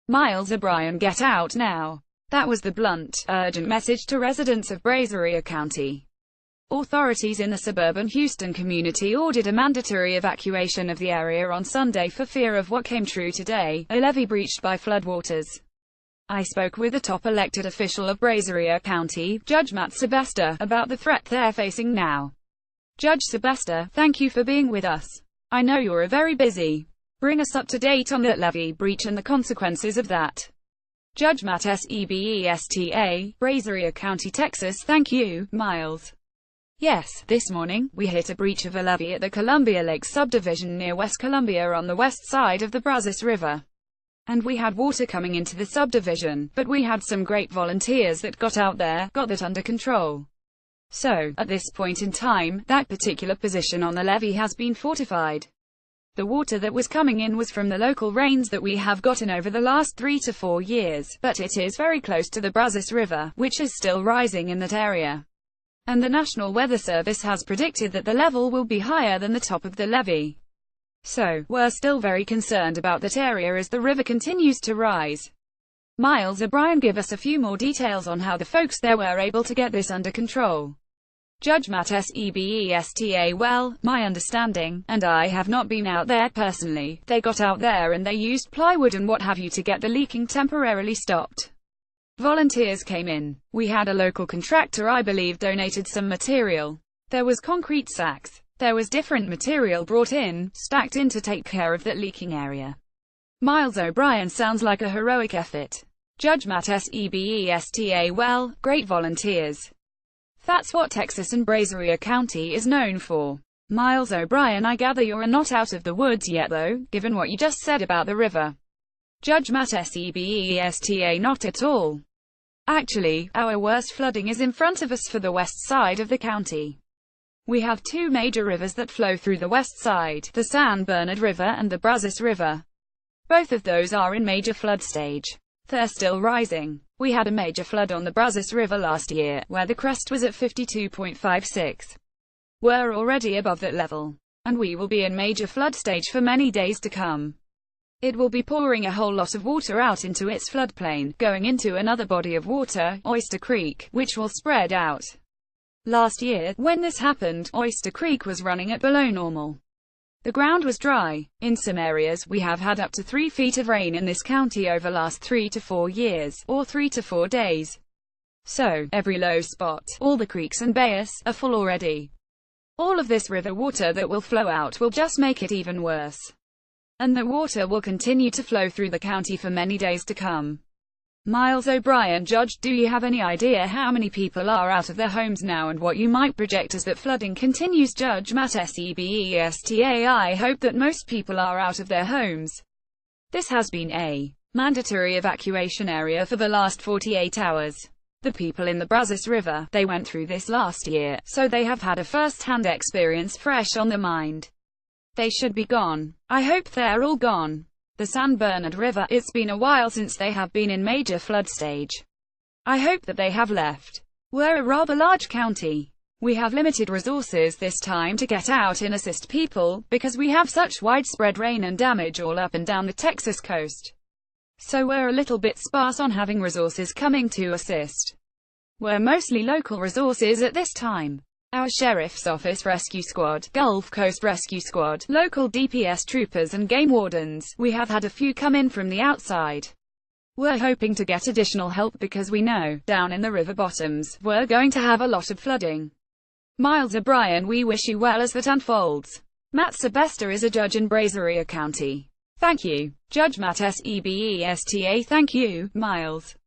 Miles O'Brien, get out now. That was the blunt, urgent message to residents of Brazoria County. Authorities in the suburban Houston community ordered a mandatory evacuation of the area on Sunday for fear of what came true today, a levee breached by floodwaters. I spoke with a top elected official of Brazoria County, Judge Matt Sebesta, about the threat they're facing now. Judge Sebesta, thank you for being with us. I know you're very busy. Bring us up to date on that levee breach and the consequences of that. Judge Matt Sebesta, Brazoria County, Texas. Thank you, Miles. Yes, this morning, we hit a breach of a levee at the Columbia Lake subdivision near West Columbia on the west side of the Brazos River. And we had water coming into the subdivision, but we had some great volunteers that got out there, got that under control. So, at this point in time, that particular position on the levee has been fortified. The water that was coming in was from the local rains that we have gotten over the last 3 to 4 years, but it is very close to the Brazos River, which is still rising in that area. And the National Weather Service has predicted that the level will be higher than the top of the levee. So, we're still very concerned about that area as the river continues to rise. Miles O'Brien, give us a few more details on how the folks there were able to get this under control. Judge Matt Sebesta, well, my understanding, and I have not been out there personally, they got out there and they used plywood and what have you to get the leaking temporarily stopped. Volunteers came in. We had a local contractor, I believe, donated some material. There was concrete sacks. There was different material brought in, stacked in to take care of that leaking area. Miles O'Brien, sounds like a heroic effort. Judge Matt Sebesta, well, great volunteers. That's what Texas and Brazoria County is known for. Miles O'Brien, I gather you're not out of the woods yet though, given what you just said about the river. Judge Matt Sebesta, not at all. Actually, our worst flooding is in front of us for the west side of the county. We have two major rivers that flow through the west side, the San Bernard River and the Brazos River. Both of those are in major flood stage. They're still rising. We had a major flood on the Brazos River last year, where the crest was at 52.56. We're already above that level. And we will be in major flood stage for many days to come. It will be pouring a whole lot of water out into its floodplain, going into another body of water, Oyster Creek, which will spread out. Last year, when this happened, Oyster Creek was running at below normal. The ground was dry. In some areas, we have had up to 3 feet of rain in this county over last 3 to 4 years, or 3 to 4 days. So, every low spot, all the creeks and bayous, are full already. All of this river water that will flow out will just make it even worse. And the water will continue to flow through the county for many days to come. Miles O'Brien, Judge, do you have any idea how many people are out of their homes now and what you might project as that flooding continues? Judge Matt Sebesta, I hope that most people are out of their homes. This has been a mandatory evacuation area for the last 48 hours. The people in the Brazos River, they went through this last year, so they have had a first-hand experience fresh on their mind. They should be gone. I hope they're all gone. The San Bernard River, it's been a while since they have been in major flood stage. I hope that they have left. We're a rather large county. We have limited resources this time to get out and assist people, because we have such widespread rain and damage all up and down the Texas coast. So we're a little bit sparse on having resources coming to assist. We're mostly local resources at this time. Our Sheriff's Office Rescue Squad, Gulf Coast Rescue Squad, local DPS troopers and game wardens, we have had a few come in from the outside. We're hoping to get additional help because we know, down in the river bottoms, we're going to have a lot of flooding. Miles O'Brien, we wish you well as that unfolds. Matt Sebesta is a judge in Brazoria County. Thank you. Judge Matt Sebesta, thank you, Miles.